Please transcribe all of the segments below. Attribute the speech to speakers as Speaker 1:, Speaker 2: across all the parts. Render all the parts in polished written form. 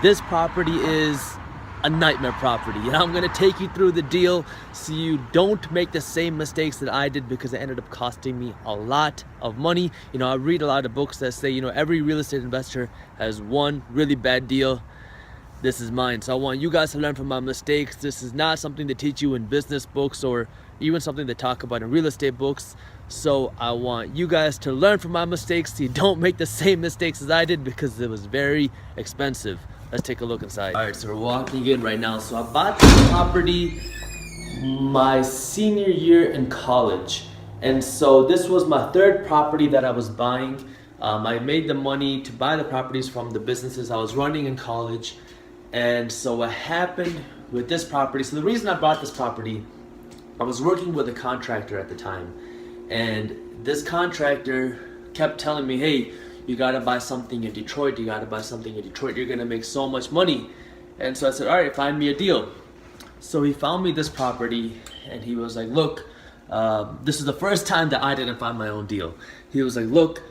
Speaker 1: This property is a nightmare property, and I'm gonna take you through the deal so you don't make the same mistakes that I did, because it ended up costing me a lot of money. You know, I read a lot of books that say, you know, every real estate investor has one really bad deal. This is mine. So I want you guys to learn from my mistakes. This is not something to teach you in business books or even something to talk about in real estate books. So I want you guys to learn from my mistakes so you don't make the same mistakes as I did, because it was very expensive. Let's take a look inside. All right, so we're walking in right now. So I bought this property my senior year in college. And so this was my third property that I was buying. I made the money to buy the properties from the businesses I was running in college. And so what happened with this property, so the reason I bought this property, I was working with a contractor at the time. And this contractor kept telling me, hey, you gotta buy something in Detroit, you gotta buy something in Detroit, you're gonna make so much money. And so I said, all right, find me a deal. So he found me this property and he was like, look, this is the first time that I didn't find my own deal. He was like, look,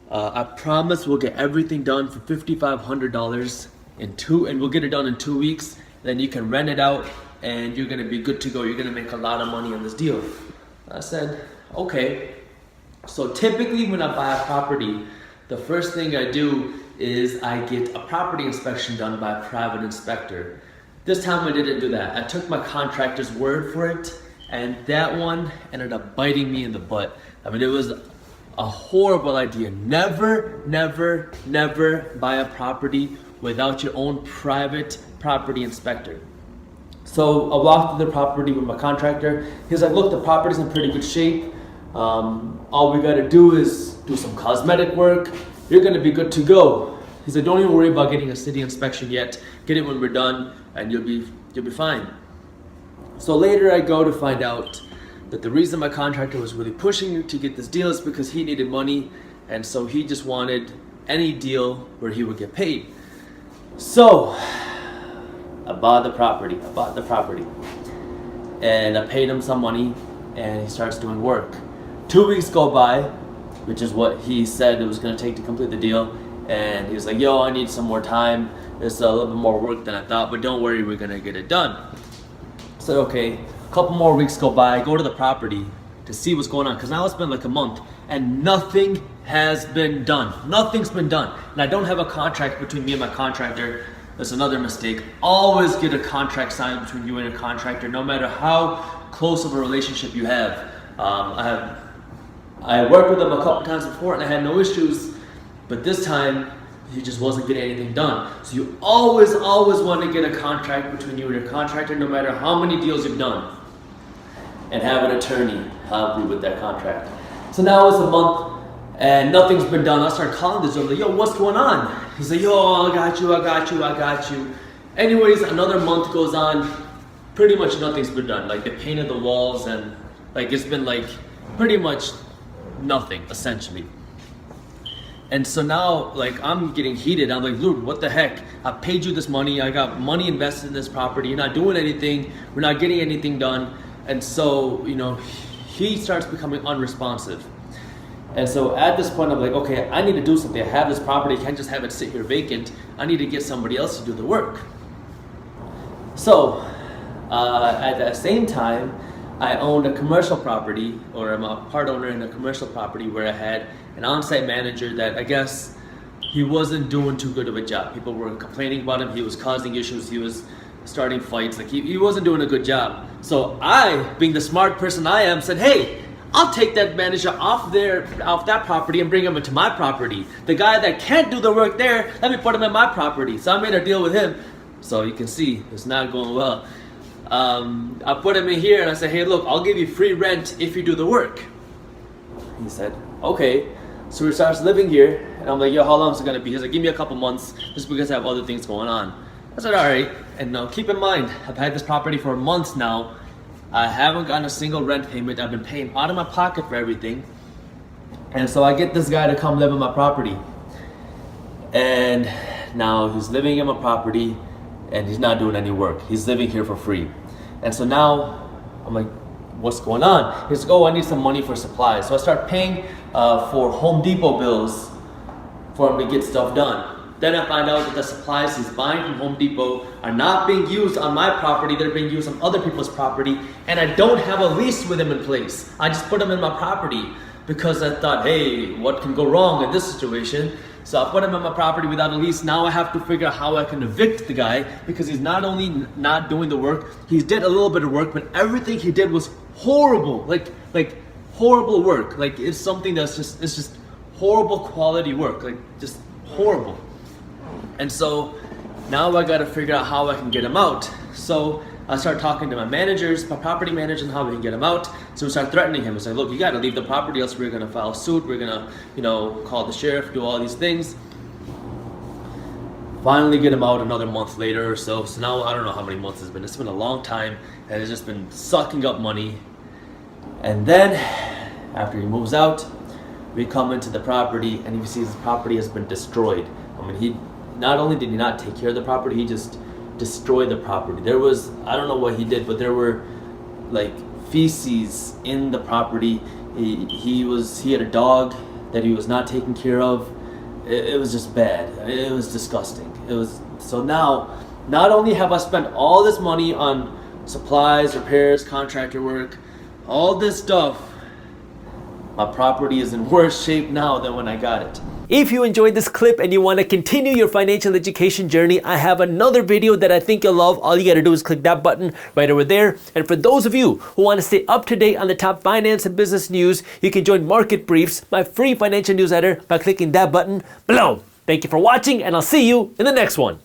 Speaker 1: I promise we'll get everything done for $5,500 and we'll get it done in 2 weeks. Then you can rent it out and you're gonna be good to go. You're gonna make a lot of money on this deal. I said, okay. So typically when I buy a property, the first thing I do is I get a property inspection done by a private inspector. This time I didn't do that. I took my contractor's word for it, and that one ended up biting me in the butt. I mean, it was a horrible idea. Never, never, never buy a property without your own private property inspector. So I walked through the property with my contractor. He's like, look, the property's in pretty good shape. All we gotta do is do some cosmetic work. You're gonna be good to go. He said, don't even worry about getting a city inspection yet. Get it when we're done and you'll be fine. So later I go to find out that the reason my contractor was really pushing to get this deal is because he needed money, and so he just wanted any deal where he would get paid. So I bought the property, and I paid him some money and he starts doing work. 2 weeks go by, which is what he said it was gonna take to complete the deal. And he was like, yo, I need some more time. There's a little bit more work than I thought, but don't worry, we're gonna get it done. So okay, a couple more weeks go by, I go to the property to see what's going on, because now it's been like a month and nothing has been done. Nothing's been done. And I don't have a contract between me and my contractor. That's another mistake. Always get a contract signed between you and your contractor, no matter how close of a relationship you have. I worked with him a couple times before and I had no issues, but this time he just wasn't getting anything done. So you always want to get a contract between you and your contractor, no matter how many deals you've done, and have an attorney help you with that contract. So now it's a month and nothing's been done. I start calling this dude, like, yo, what's going on? He's like, yo, I got you. Anyways, another month goes on, pretty much nothing's been done. Like, they painted the walls and like it's been like pretty much nothing, essentially. And so now, like, I'm getting heated. I'm like, Luke, what the heck? I paid you this money. I got money invested in this property. You're not doing anything. We're not getting anything done. And so, you know, he starts becoming unresponsive. And so at this point, I'm like, okay, I need to do something. I have this property. I can't just have it sit here vacant. I need to get somebody else to do the work. So at that same time, I owned a commercial property, or I'm a part owner in a commercial property where I had an on-site manager that I guess he wasn't doing too good of a job. People were complaining about him. He was causing issues. He was starting fights. Like he wasn't doing a good job. So I, being the smart person I am, said, hey, I'll take that manager off that property and bring him into my property. The guy that can't do the work there, let me put him in my property. So I made a deal with him. So you can see it's not going well. I put him in here and I said, hey, look, I'll give you free rent if you do the work. He said, okay. So he starts living here and I'm like, yo, how long is it gonna be? He's like, give me a couple months just because I have other things going on. I said, all right. And now keep in mind, I've had this property for months now. I haven't gotten a single rent payment. I've been paying out of my pocket for everything. And so I get this guy to come live in my property. And now he's living in my property and he's not doing any work. He's living here for free. And so now I'm like, what's going on? He's like, oh, I need some money for supplies. So I start paying for Home Depot bills for him to get stuff done. Then I find out that the supplies he's buying from Home Depot are not being used on my property, they're being used on other people's property, and I don't have a lease with him in place. I just put him in my property because I thought, hey, what can go wrong in this situation? So I put him in my property without a lease. Now I have to figure out how I can evict the guy because he's not only not doing the work, he did a little bit of work, but everything he did was horrible, like horrible work. Like it's something that's just horrible quality work, like just horrible. And so now I gotta figure out how I can get him out. So I start talking to my managers, my property managers, and how we can get him out. So we start threatening him. We say, look, you gotta leave the property, else we're gonna file suit. We're gonna, call the sheriff, do all these things. Finally get him out another month later or so. So now I don't know how many months it's been. It's been a long time, and it's just been sucking up money. And then after he moves out, we come into the property, and he sees his property has been destroyed. I mean, he not only did he not take care of the property, he just destroyed the property. There was, I don't know what he did, but there were like feces in the property. He had a dog that he was not taking care of. It was just bad. It was disgusting. So now, not only have I spent all this money on supplies, repairs, contractor work, all this stuff, my property is in worse shape now than when I got it. If you enjoyed this clip and you want to continue your financial education journey, I have another video that I think you'll love. All you got to do is click that button right over there. And for those of you who want to stay up to date on the top finance and business news, you can join Market Briefs, my free financial newsletter, by clicking that button below. Thank you for watching, and I'll see you in the next one.